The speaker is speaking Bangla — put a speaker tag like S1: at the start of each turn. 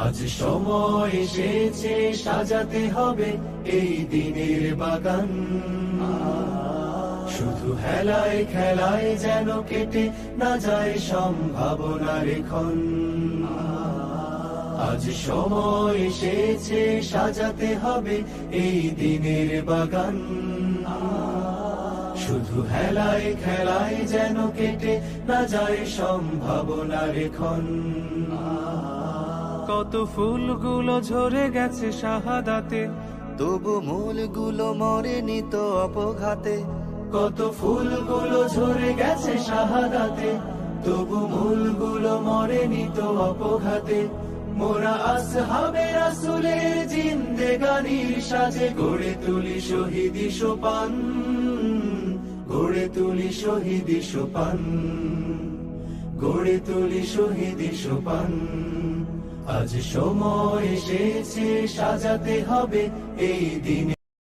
S1: আজ সময় এসেছে সাজাতে হবে এই দিনের বাগান। শুধু হেলায় খেলায় যেন কেটে না যায় সম্ভাবনার ক্ষণ। আজ সময় এসেছে সাজাতে হবে এই দিনের বাগান। শুধু হেলায় খেলায় যেন কেটে না যায় সম্ভাবনার ক্ষণ।
S2: কত ফুলগুলো ঝরে গেছে শাহাদাতে,
S3: তবু মূলগুলো মরেনি তো অপঘাতে।
S1: কত ফুলগুলো ঝরে গেছে শাহাদাতে, তবু মূলগুলো মরেনি তো অপঘাতে। মোরা আসহাবে রাসূলের জিন্দেগানির সাজে গড়ে তুলি শহীদি সোপান, গড়ে তুলি শহীদি সোপান, গড়ে তুলি শহীদি সোপান। আজ সময় এসেছে সাজাতে হবে এই দিনে।